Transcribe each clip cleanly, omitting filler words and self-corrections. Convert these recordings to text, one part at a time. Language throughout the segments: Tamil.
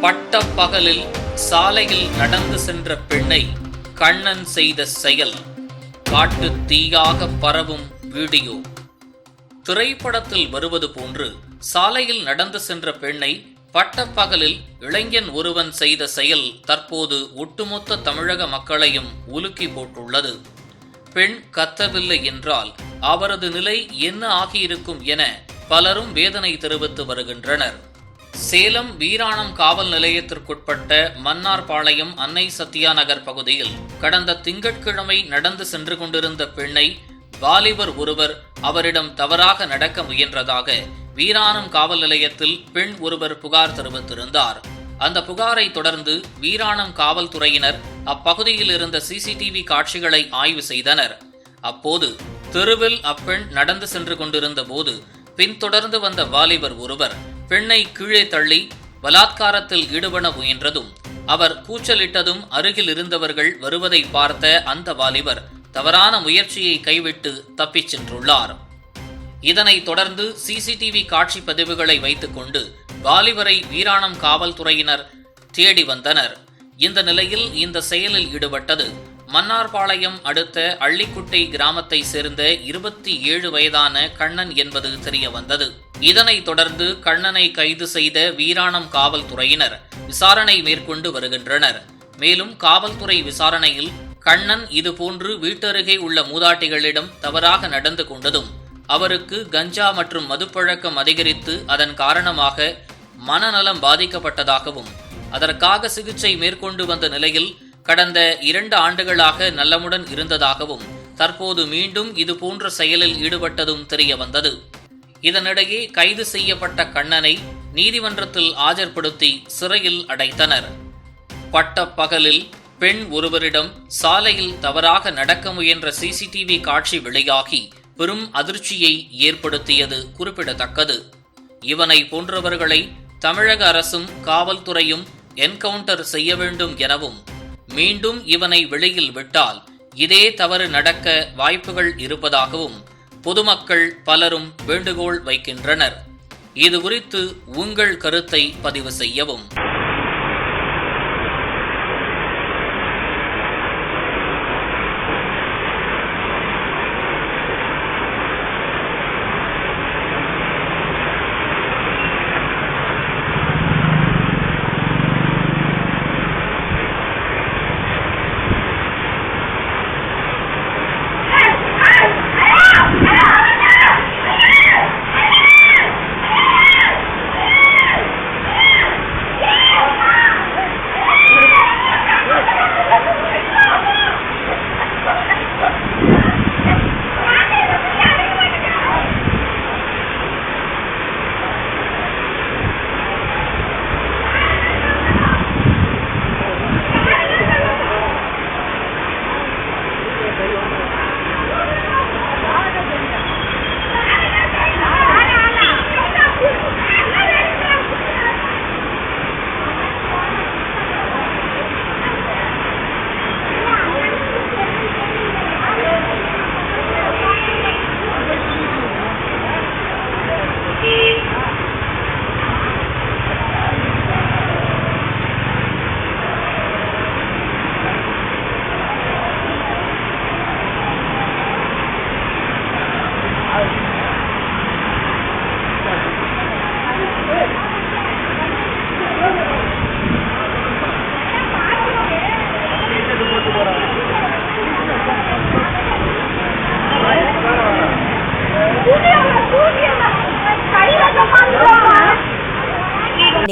பட்டப்பகலில் சாலையில் நடந்து சென்ற பெண்ணை கண்ணன் செய்த செயல் காட்டுத் தீயாக பரவும் வீடியோ. திரைப்படத்தில் வருவது போன்று சாலையில் நடந்து சென்ற பெண்ணை பட்டப்பகலில் இளைஞன் ஒருவன் செய்த செயல் தற்போது ஒட்டுமொத்த தமிழக மக்களையும் உலுக்கி போட்டுள்ளது. பெண் கத்தவில்லை என்றால் அவரது நிலை என்ன ஆகியிருக்கும் என பலரும் வேதனை தெரிவித்து வருகின்றனர். சேலம் வீராணம் காவல் நிலையத்திற்குட்பட்ட மன்னார்பாளையம் அன்னை சத்யா நகர் பகுதியில் கடந்த திங்கட்கிழமை நடந்து சென்று கொண்டிருந்த பெண்ணை வாலிபர் ஒருவர் அவரிடம் தவறாக நடக்க முயன்றதாக வீராணம் காவல் நிலையத்தில் பெண் ஒருவர் புகார் தெரிவித்திருந்தார். அந்த புகாரை தொடர்ந்து வீராணம் காவல்துறையினர் அப்பகுதியில் இருந்த சிசிடிவி காட்சிகளை ஆய்வு செய்தனர். அப்போது தெருவில் அப்பெண் நடந்து சென்று கொண்டிருந்த போது பின்தொடர்ந்து வந்த வாலிபர் ஒருவர் பெண்ணை கீழே தள்ளி பலாத்காரத்தில் ஈடுபட முயன்றதும் அவர் கூச்சலிட்டதும் அருகில் இருந்தவர்கள் வருவதை பார்த்த அந்த வாலிபர் தவறான முயற்சியை கைவிட்டு தப்பிச் சென்றுள்ளார். இதனைத் தொடர்ந்து சிசிடிவி காட்சி பதிவுகளை வைத்துக் கொண்டு வாலிபரை வீராணம் காவல்துறையினர் தேடி வந்தனர். இந்த நிலையில் இந்த செயலில் ஈடுபட்டது மன்னார்பாளையம் அடுத்த அள்ளிக்குட்டை கிராமத்தை சேர்ந்த 27 வயதான கண்ணன் என்பது தெரிய வந்தது. இதனைத் தொடர்ந்து கண்ணனை கைது செய்த வீராணம் காவல்துறையினர் விசாரணை மேற்கொண்டு வருகின்றனர். மேலும் காவல்துறை விசாரணையில் கண்ணன் இதுபோன்று வீட்டருகே உள்ள மூதாட்டிகளிடம் தவறாக நடந்து கொண்டதும் அவருக்கு கஞ்சா மற்றும் மதுப்பழக்கம் அதிகரித்து அதன் காரணமாக மனநலம் பாதிக்கப்பட்டதாகவும் அதற்காக சிகிச்சை மேற்கொண்டு வந்த நிலையில் கடந்த 2 ஆண்டுகளாக நலமுடன் இருந்ததாகவும் தற்போது மீண்டும் இதுபோன்ற செயலில் ஈடுபட்டதும் தெரிய வந்தது. இதனிடையே கைது செய்யப்பட்ட கண்ணனை நீதிமன்றத்தில் ஆஜர்படுத்தி சிறையில் அடைத்தனர். பட்டப்பகலில் பெண் ஒருவரிடம் சாலையில் தவறாக நடக்க முயன்ற சிசிடிவி காட்சி வெளியாகி பெரும் அதிர்ச்சியை ஏற்படுத்தியது குறிப்பிடத்தக்கது. இவனை போன்றவர்களை தமிழக அரசும் காவல்துறையும் என்கவுண்டர் செய்ய வேண்டும் எனவும் மீண்டும் இவனை வெளியில் விட்டால் இதே தவறு நடக்க வாய்ப்புகள் இருப்பதாகவும் பொதுமக்கள் பலரும் வேண்டுகோள் வைக்கின்றனர். இது குறித்து உங்கள் கருத்தை பதிவு செய்யவும்.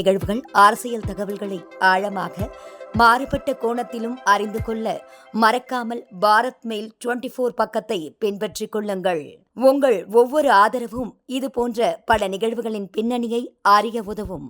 நிகழ்வுகள், அரசியல் தகவல்களை ஆழமாக மாறுபட்ட கோணத்திலும் அறிந்து கொள்ள மறக்காமல் பாரத் மெயில் 24 பக்கத்தை பின்பற்றிக் கொள்ளுங்கள். உங்கள் ஒவ்வொரு ஆதரவும் இதுபோன்ற பல நிகழ்வுகளின் பின்னணியை அறிய உதவும்.